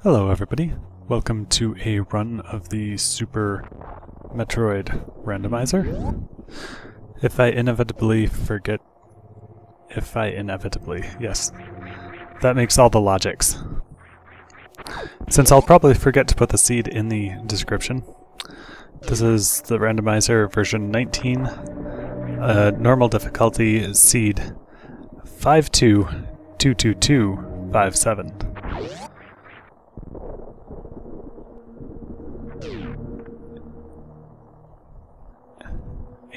Hello everybody, welcome to a run of the Super Metroid Randomizer. If I inevitably, yes, that makes all the logics. Since I'll probably forget to put the seed in the description, this is the Randomizer version 19, normal difficulty seed 522257.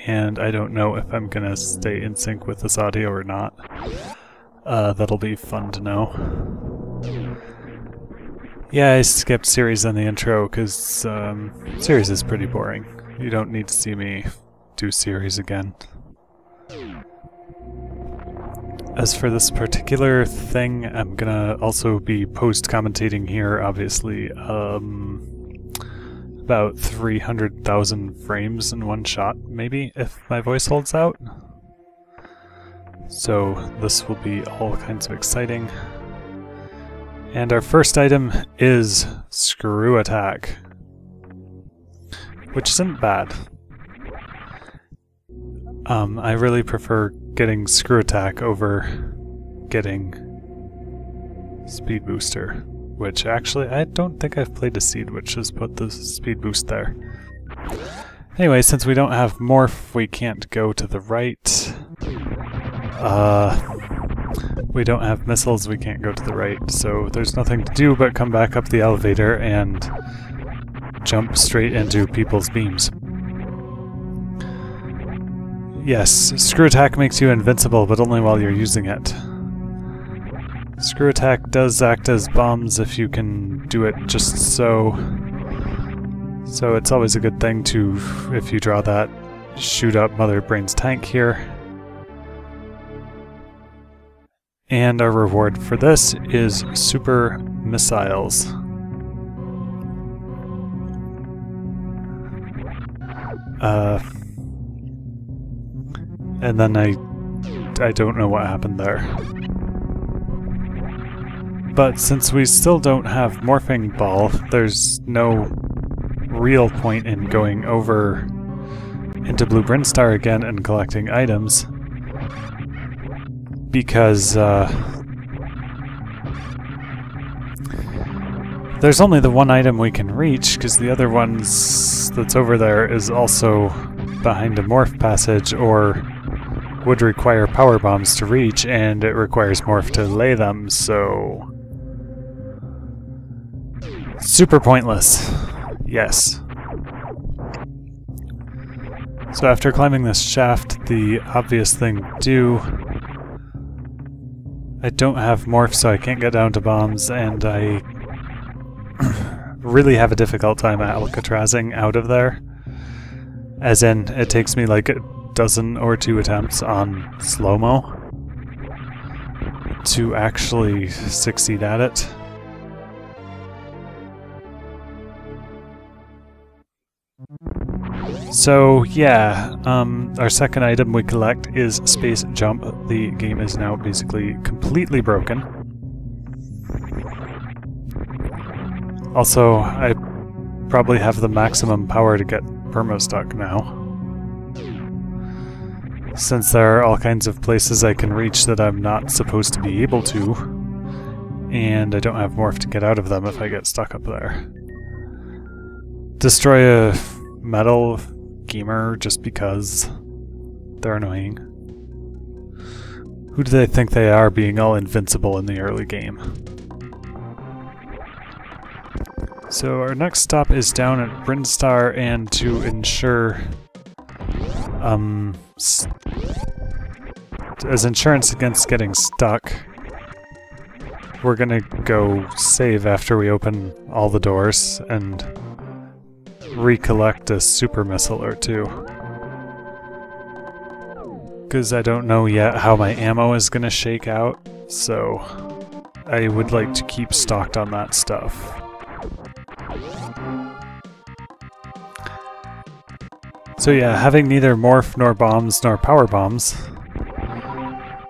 And I don't know if I'm gonna stay in sync with this audio or not. That'll be fun to know. Yeah, I skipped series on the intro because series is pretty boring. You don't need to see me do series again. As for this particular thing, I'm gonna also be post-commentating here, obviously. About 300,000 frames in one shot, maybe, if my voice holds out. So this will be all kinds of exciting. And our first item is Screw Attack, which isn't bad. I really prefer getting Screw Attack over getting Speed Booster. Which actually, I don't think I've played a seed which has put the speed boost there. Anyway, since we don't have Morph, we can't go to the right. We don't have missiles, we can't go to the right, so there's nothing to do but come back up the elevator and jump straight into people's beams. Yes, Screw Attack makes you invincible, but only while you're using it. Screw Attack does act as bombs if you can do it just so. So it's always a good thing to, if you draw that, shoot up Mother Brain's tank here. And our reward for this is Super Missiles. And then I don't know what happened there. But since we still don't have Morphing Ball, there's no real point in going over into Blue Brinstar again and collecting items, because there's only the one item we can reach, because the other ones that's over there is also behind a Morph passage, or would require power bombs to reach, and it requires Morph to lay them, so super pointless. Yes. So after climbing this shaft, the obvious thing to do... I don't have Morph, so I can't get down to bombs, and I really have a difficult time Alcatrazing out of there. As in, it takes me like a dozen or two attempts on slow-mo to actually succeed at it. So yeah, our second item we collect is Space Jump. The game is now basically completely broken. Also, I probably have the maximum power to get perma-stuck now, since there are all kinds of places I can reach that I'm not supposed to be able to, and I don't have Morph to get out of them if I get stuck up there. Destroy a metal gamer just because they're annoying. Who do they think they are, being all invincible in the early game? So our next stop is down at Brinstar, and to ensure as insurance against getting stuck, we're gonna go save after we open all the doors and recollect a super missile or two. Because I don't know yet how my ammo is gonna shake out, so I would like to keep stocked on that stuff. So yeah, having neither Morph nor bombs nor power bombs,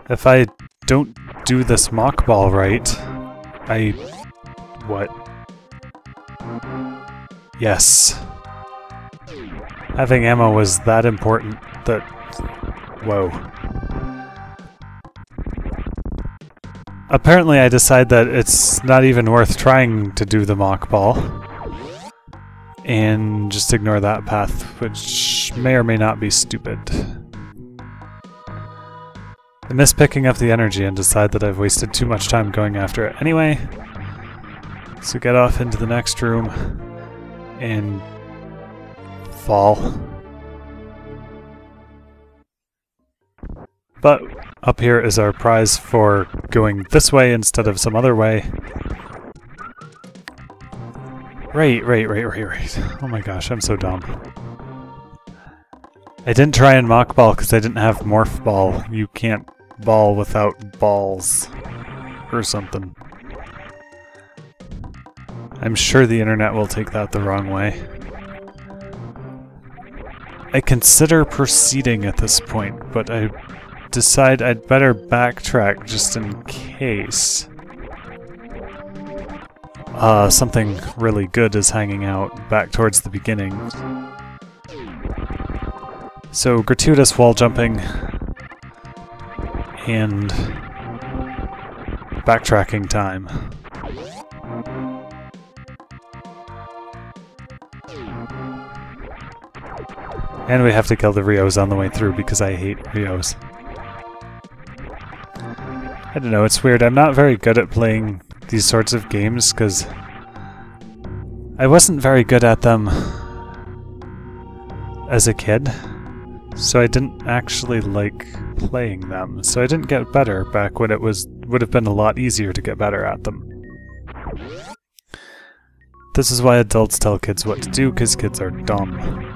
if I don't do this mock ball right, I Yes. Having ammo was that important that... Whoa. Apparently I decide that it's not even worth trying to do the Morph Ball. And just ignore that path, which may or may not be stupid. I miss picking up the energy and decide that I've wasted too much time going after it anyway. So get off into the next room and fall. But up here is our prize for going this way instead of some other way. Right. Oh my gosh, I'm so dumb. I didn't try and Morph Ball because I didn't have Morph Ball. You can't ball without balls. Or something. I'm sure the internet will take that the wrong way. I consider proceeding at this point, but I decide I'd better backtrack just in case. Something really good is hanging out back towards the beginning. So gratuitous wall jumping and backtracking time. And we have to kill the Rios on the way through because I hate Rios. I don't know, it's weird. I'm not very good at playing these sorts of games because I wasn't very good at them as a kid, so I didn't actually like playing them. So I didn't get better back when it would have been a lot easier to get better at them. This is why adults tell kids what to do, because kids are dumb.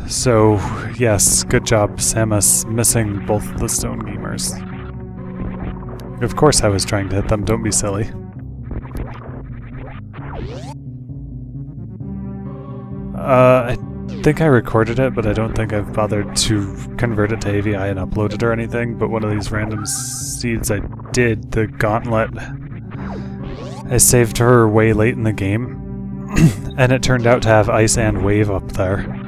So, yes, good job, Samus, missing both the stone gamers. Of course I was trying to hit them, don't be silly. I think I recorded it, but I don't think I've bothered to convert it to AVI and upload it or anything, but one of these random seeds I did, the gauntlet, I saved her way late in the game, and it turned out to have ice and wave up there.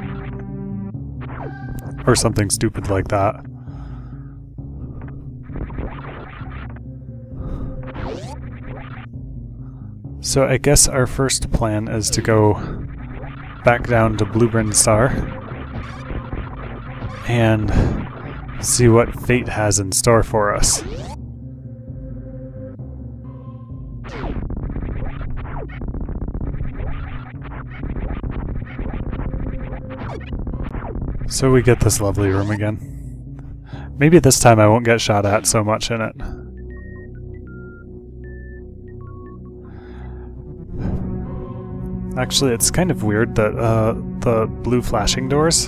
Or something stupid like that. So I guess our first plan is to go back down to Bluebryn Star and see what fate has in store for us. So we get this lovely room again. Maybe this time I won't get shot at so much in it. Actually, it's kind of weird that the blue flashing doors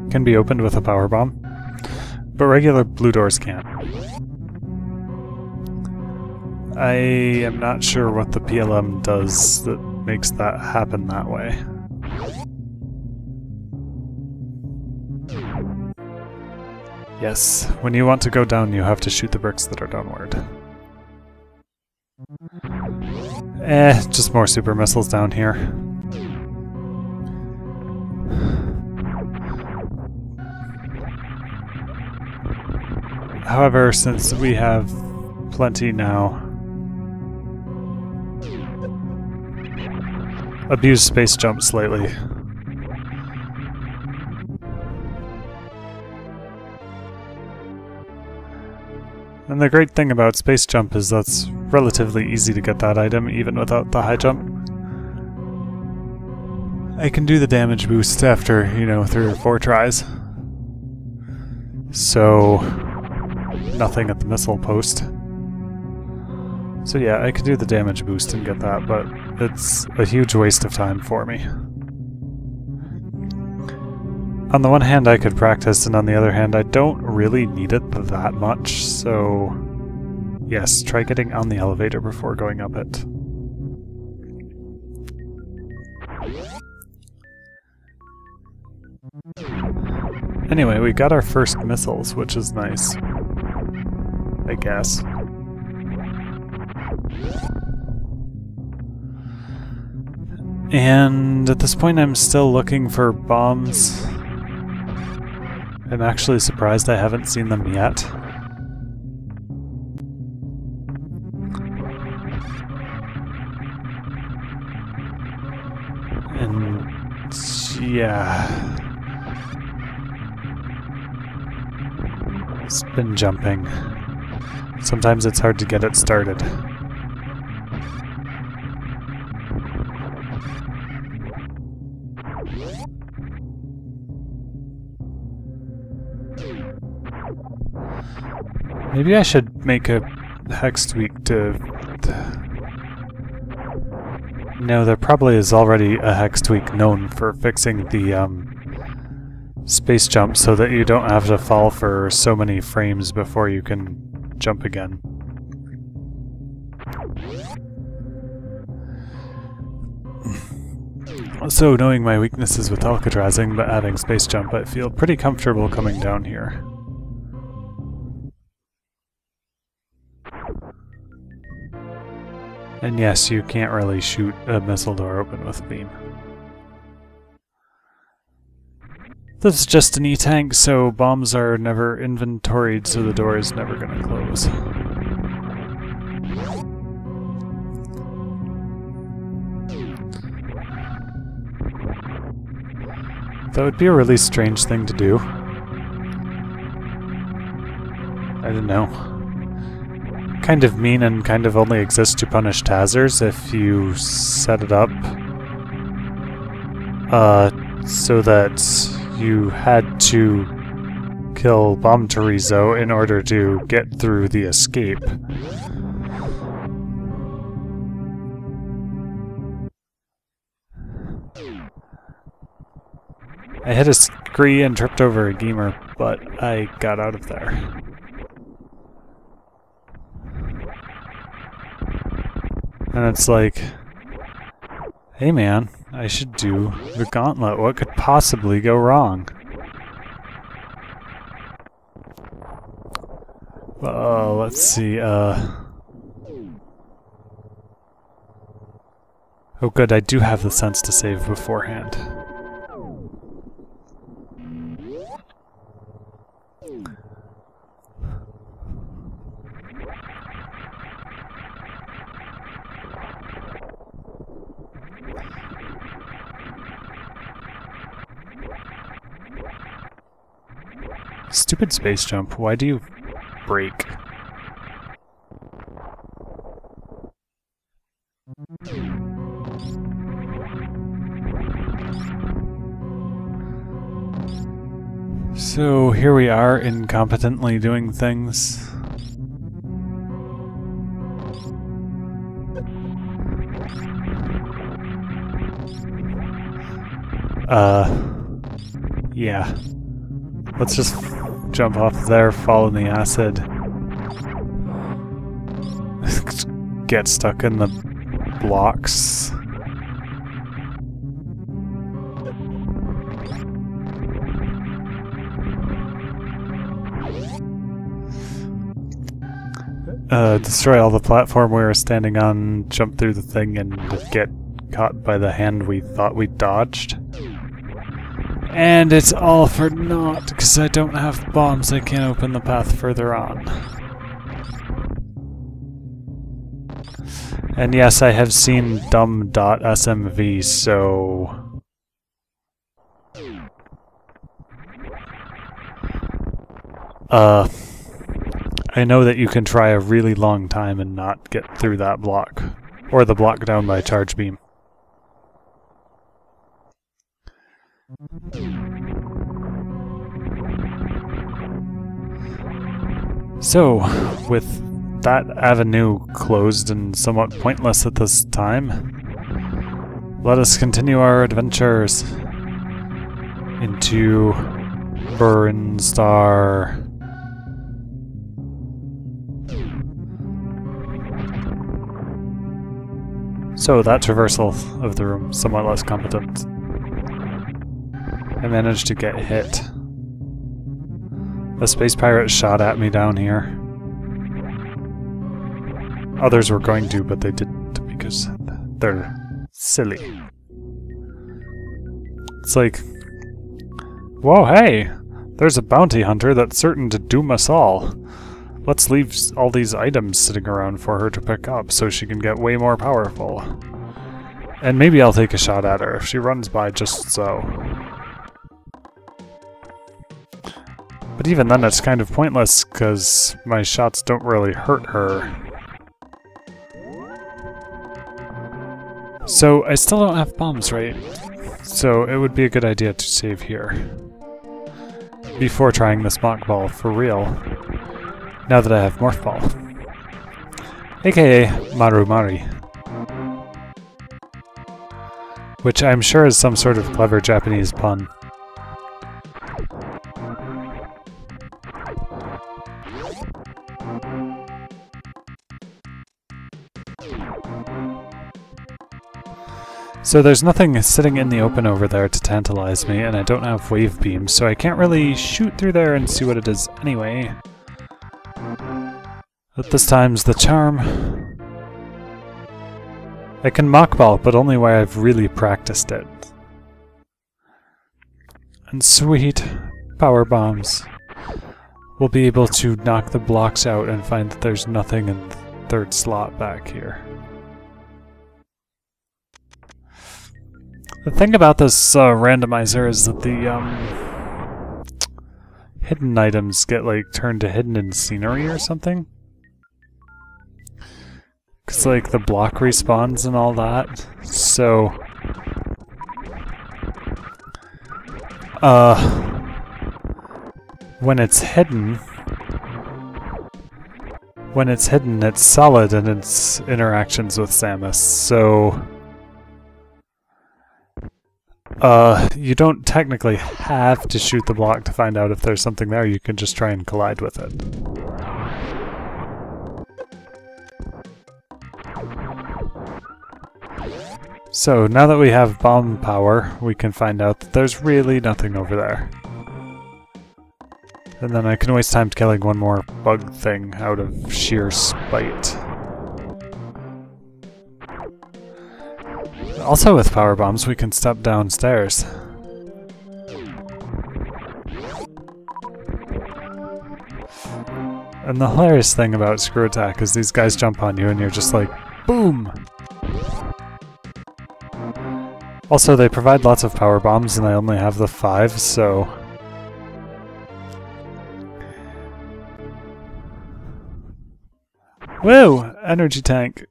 can be opened with a power bomb, but regular blue doors can't. I am not sure what the PLM does that makes that happen that way. Yes, when you want to go down, you have to shoot the bricks that are downward. Just more super missiles down here. However, since we have plenty now, abuse space jump slightly. And the great thing about space jump is that's relatively easy to get that item even without the high jump. I can do the damage boost after, 3 or 4 tries. So, nothing at the missile post. So yeah, I could do the damage boost and get that, but it's a huge waste of time for me. On the one hand, I could practice, and on the other hand, I don't really need it that much, so yes, try getting on the elevator before going up it. Anyway, we got our first missiles, which is nice. I guess. And at this point I'm still looking for bombs. I'm actually surprised I haven't seen them yet. And yeah. Spin jumping. Sometimes it's hard to get it started. Maybe I should make a hex tweak to... No, there probably is already a hex tweak known for fixing the space jump so that you don't have to fall for so many frames before you can jump again. So, knowing my weaknesses with Alcatrazing but having space jump, I feel pretty comfortable coming down here. And yes, you can't really shoot a missile door open with a beam. This is just an E-tank, so bombs are never inventoried, so the door is never going to close. That would be a really strange thing to do. I don't know. Kind of mean and kind of only exists to punish Tazers if you set it up so that you had to kill Bomb Torizo in order to get through the escape. I hit a scree and tripped over a gamer, but I got out of there. And it's like, hey man, I should do the gauntlet. What could possibly go wrong? Let's see, Oh good, I do have the sense to save beforehand. Stupid space jump, why do you break? So here we are, incompetently doing things. Yeah. Let's just jump off there, fall in the acid. Get stuck in the blocks. Destroy all the platform we were standing on, jump through the thing, and get caught by the hand we thought we dodged. And it's all for naught, because I don't have bombs, I can't open the path further on. And yes, I have seen dumb.smv, so... I know that you can try a really long time and not get through that block. Or the block down by charge beam. So, with that avenue closed and somewhat pointless at this time, let us continue our adventures into Burnstar. So, that traversal of the room, somewhat less competent. I managed to get hit. A space pirate shot at me down here. Others were going to, but they didn't because they're silly. It's like, whoa, hey! There's a bounty hunter that's certain to doom us all. Let's leave all these items sitting around for her to pick up so she can get way more powerful. And maybe I'll take a shot at her if she runs by just so. But even then it's kind of pointless because my shots don't really hurt her. So I still don't have bombs, right? So it would be a good idea to save here. Before trying this Morph Ball for real. Now that I have Morph Ball. AKA Marumari. Which I'm sure is some sort of clever Japanese pun. So there's nothing sitting in the open over there to tantalize me, and I don't have wave beams, so I can't really shoot through there and see what it is anyway. But this time's the charm. I can Morph Ball, but only where I've really practiced it. And sweet power bombs. We'll be able to knock the blocks out and find that there's nothing in the third slot back here. The thing about this randomizer is that the hidden items get like turned to hidden in scenery or something. Cause like the block respawns and all that. So when it's hidden it's solid in its interactions with Samus, so you don't technically have to shoot the block to find out if there's something there, you can just try and collide with it. So, now that we have bomb power, we can find out that there's really nothing over there. And then I can waste time killing one more bug thing out of sheer spite. Also with power bombs, we can step downstairs. And the hilarious thing about Screw Attack is these guys jump on you and you're just like, boom! Also, they provide lots of power bombs and I only have the 5, so... Woo! Energy tank!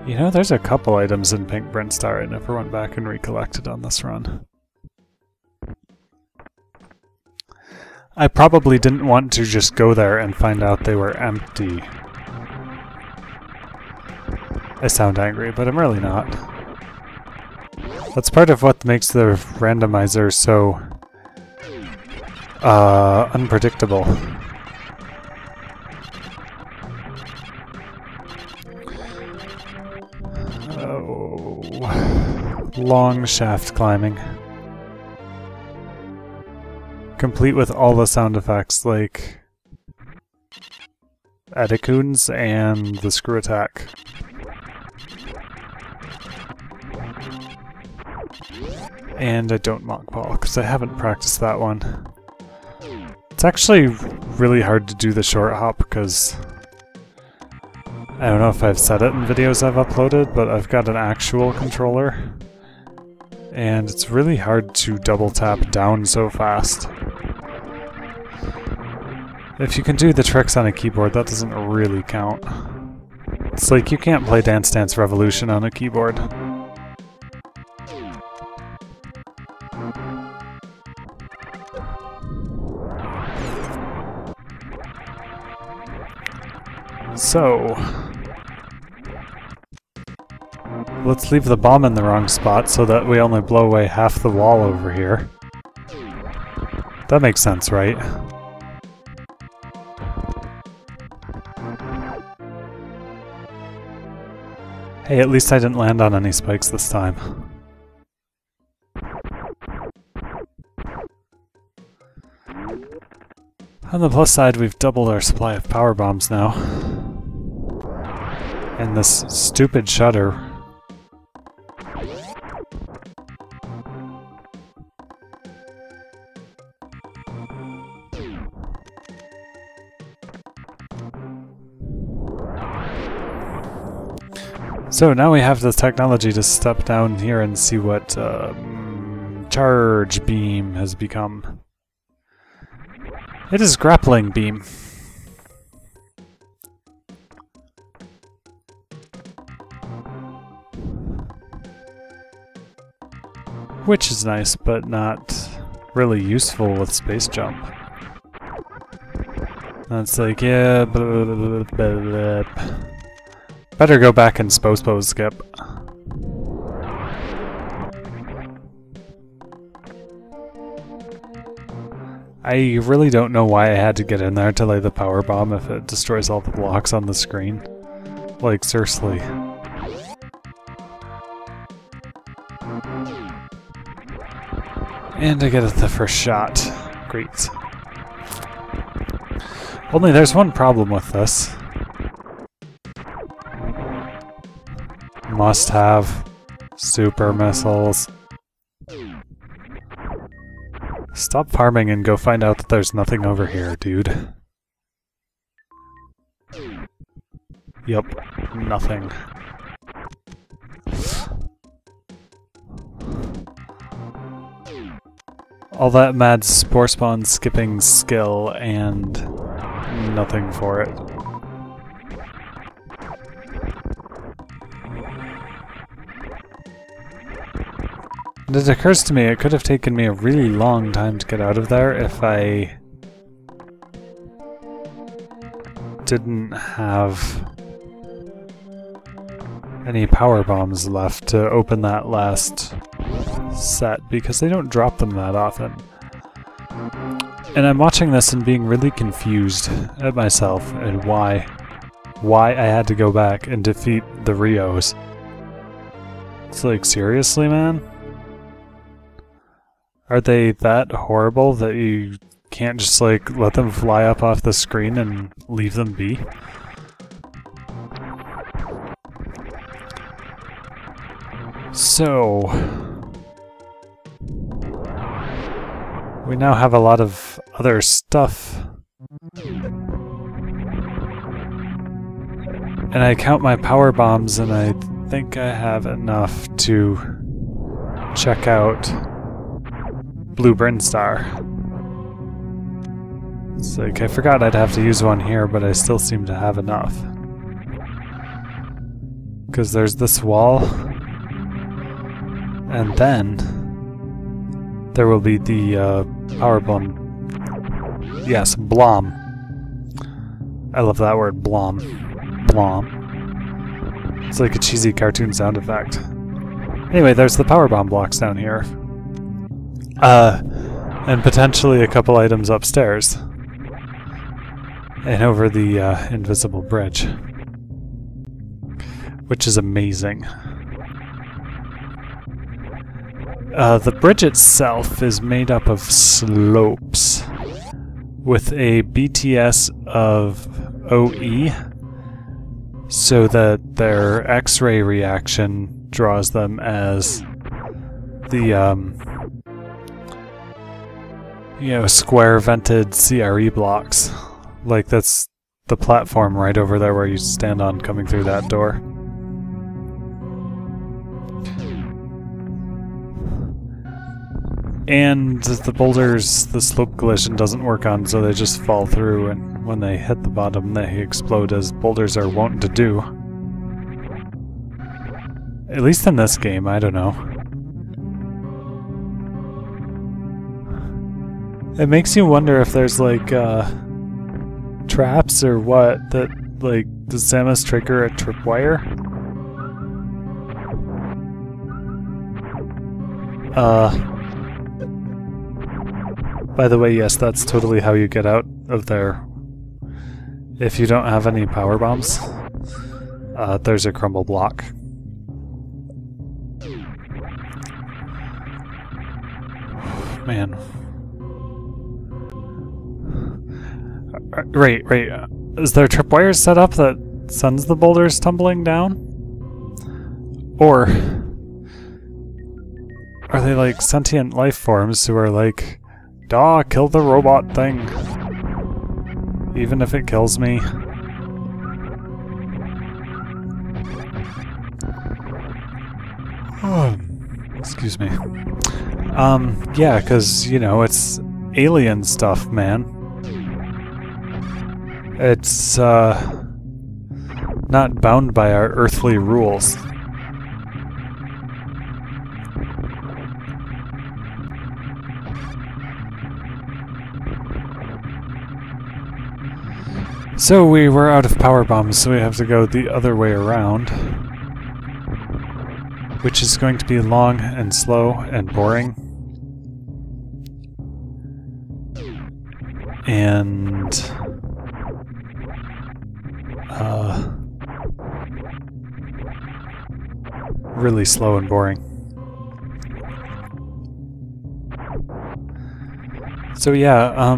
You know, there's a couple items in Pink Brinstar I never went back and recollected on this run. I probably didn't want to just go there and find out they were empty. I sound angry, but I'm really not. That's part of what makes the randomizer so unpredictable. Long shaft climbing. Complete with all the sound effects like Edecoons and the Screw Attack. And I don't Morph Ball because I haven't practiced that one. It's actually really hard to do the short hop because I don't know if I've said it in videos I've uploaded, but I've got an actual controller. And it's really hard to double tap down so fast. If you can do the tricks on a keyboard, that doesn't really count. It's like you can't play Dance Dance Revolution on a keyboard. So... let's leave the bomb in the wrong spot so that we only blow away half the wall over here. That makes sense, right? Hey, at least I didn't land on any spikes this time. On the plus side, we've doubled our supply of power bombs now. And this stupid shutter. So now we have the technology to step down here and see what charge beam has become. It is grappling beam. Which is nice, but not really useful with space jump. That's like, yeah, blah, blah, blah, blah. Better go back and pose skip. I really don't know why I had to get in there to lay the power bomb if it destroys all the blocks on the screen. Like, seriously. And I get it the first shot. Great. Only there's one problem with this. Must have super missiles. Stop farming and go find out that there's nothing over here, dude. Yup, nothing. All that mad spore spawn skipping skill and nothing for it. And it occurs to me it could have taken me a really long time to get out of there if I didn't have any power bombs left to open that last set, because they don't drop them that often. And I'm watching this and being really confused at myself and why I had to go back and defeat the Rios. It's like, seriously, man? Are they that horrible that you can't just, like, let them fly up off the screen and leave them be? So we now have a lot of other stuff. And I count my power bombs and I think I have enough to check out Blue Brinstar. It's like, I forgot I'd have to use one here, but I still seem to have enough. Because there's this wall, and then there will be the power bomb. Yes, blom. I love that word, blom. Blom. It's like a cheesy cartoon sound effect. Anyway, there's the power bomb blocks down here. And potentially a couple items upstairs. And over the invisible bridge. Which is amazing. The bridge itself is made up of slopes with a BTS of OE so that their X-ray reaction draws them as the you know, square vented CRE blocks. Like, that's the platform right over there where you stand on coming through that door. And the boulders, the slope collision doesn't work on, so they just fall through, and when they hit the bottom, they explode, as boulders are wont to do. At least in this game, I don't know. It makes you wonder if there's, like, traps or what, that, like, does Samus trigger a tripwire? By the way, yes, that's totally how you get out of there. If you don't have any power bombs, there's a crumble block. Man. Right. Is there tripwires set up that sends the boulders tumbling down? Or are they like sentient life forms who are like, "Duh, kill the robot thing, even if it kills me"? Excuse me. Yeah, because, you know, it's alien stuff, man. It's, not bound by our earthly rules. So we were out of power bombs, so we have to go the other way around. Which is going to be long and slow and boring. And really slow and boring. So yeah,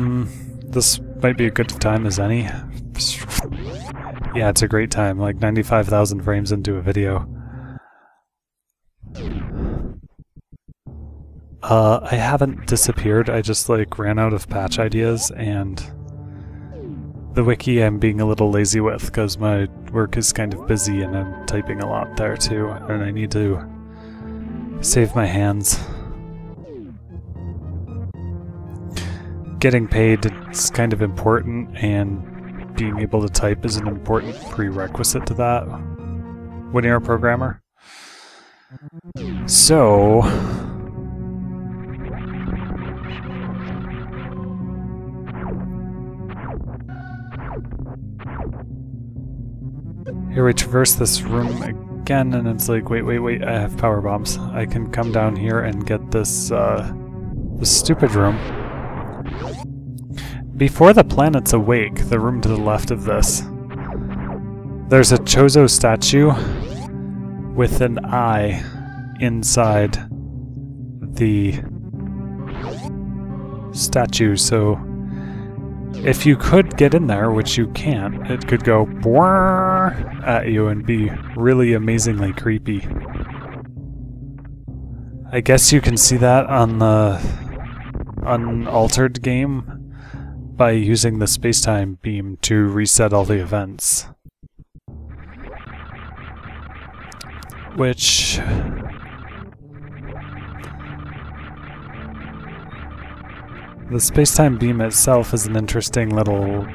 this might be a good time as any. Yeah, it's a great time, like 95,000 frames into a video. I haven't disappeared, I just like ran out of patch ideas, and the wiki I'm being a little lazy with because my work is kind of busy and I'm typing a lot there too, and I need to save my hands. Getting paid is kind of important, and being able to type is an important prerequisite to that when you're a programmer. So here we traverse this room again, and it's like, wait, I have power bombs. I can come down here and get this, this stupid room. Before the planet's awake, the room to the left of this, there's a Chozo statue with an eye inside the statue, so if you could get in there, which you can't, it could go at you and be really amazingly creepy. I guess you can see that on the unaltered game by using the spacetime beam to reset all the events. Which the spacetime beam itself is an interesting little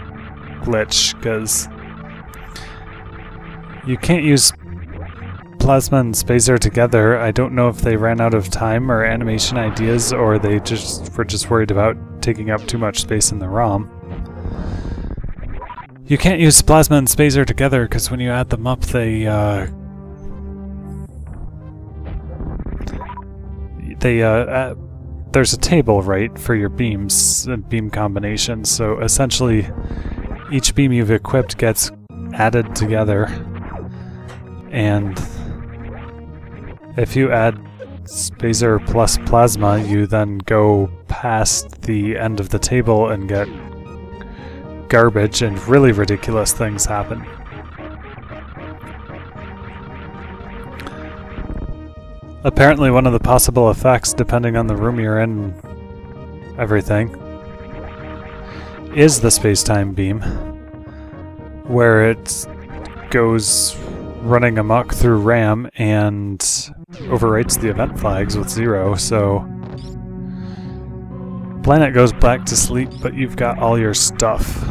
glitch, because you can't use plasma and spacer together. I don't know if they ran out of time or animation ideas, or they were just worried about taking up too much space in the ROM. You can't use plasma and spacer together because when you add them up, there's a table, right, for your beams and beam combinations, so essentially each beam you've equipped gets added together, and if you add spacer plus plasma, you then go past the end of the table and get garbage, and really ridiculous things happen. Apparently one of the possible effects, depending on the room you're in, everything, is the space-time beam, where it goes running amok through RAM and overwrites the event flags with 0, so planet goes back to sleep, but you've got all your stuff.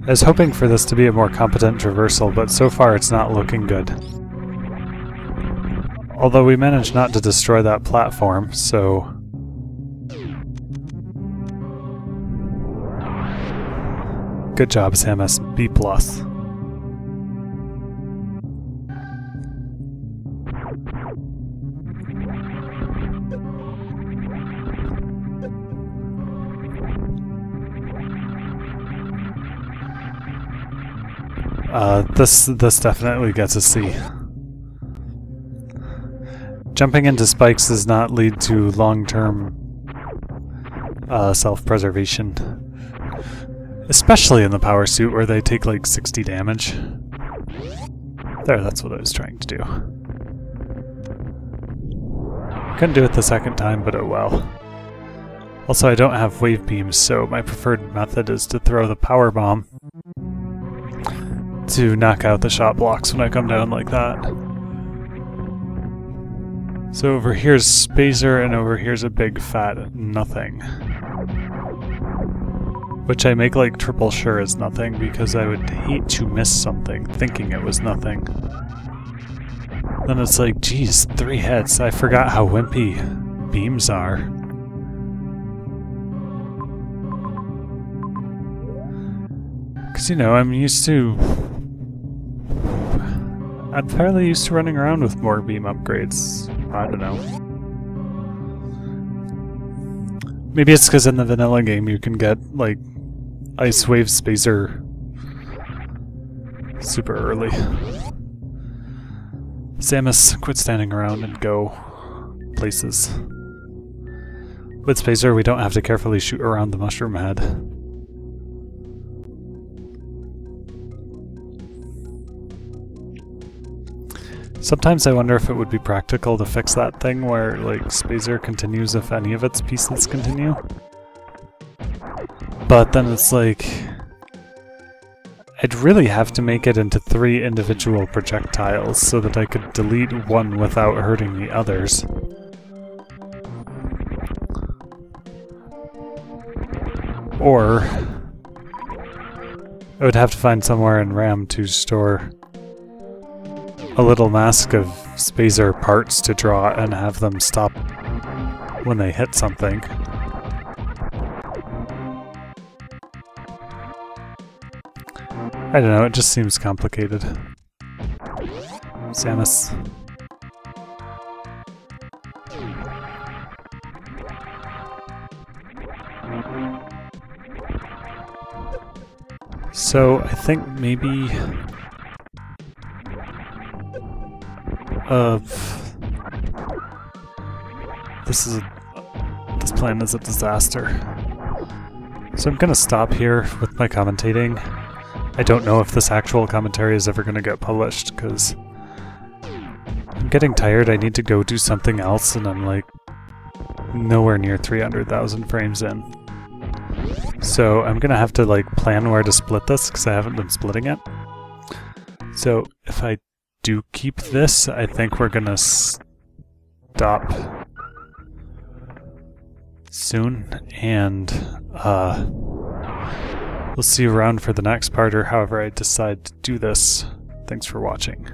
I was hoping for this to be a more competent traversal, but so far it's not looking good. Although we managed not to destroy that platform, so good job, Samus. B+. This definitely gets a C. Jumping into spikes does not lead to long-term self-preservation. Especially in the power suit where they take like 60 damage. There, that's what I was trying to do. Couldn't do it the second time, but oh well. Also, I don't have wave beams, so my preferred method is to throw the power bomb to knock out the shot blocks when I come down like that. So over here's Spazer, and over here's a big fat nothing. Which I make like triple sure is nothing, because I would hate to miss something thinking it was nothing. Then it's like, geez, 3 hits. I forgot how wimpy beams are. Because, you know, I'm fairly used to running around with more beam upgrades. I don't know. Maybe it's because in the vanilla game you can get, like, Ice Wave Spazer super early. Samus, quit standing around and go places. With Spazer, we don't have to carefully shoot around the mushroom head. Sometimes I wonder if it would be practical to fix that thing where, like, Spazer continues if any of its pieces continue. But then it's like, I'd really have to make it into 3 individual projectiles so that I could delete one without hurting the others. Or I would have to find somewhere in RAM to store a little mask of Spazer parts to draw and have them stop when they hit something. I don't know, it just seems complicated. Samus. So, I think maybe... this plan is a disaster. So I'm gonna stop here with my commentating. I don't know if this actual commentary is ever gonna get published, because I'm getting tired, I need to go do something else, and I'm like nowhere near 300,000 frames in. So I'm gonna have to like plan where to split this, because I haven't been splitting it. So if I do keep this, I think we're gonna stop soon, and we'll see you around for the next part, or however I decide to do this. Thanks for watching.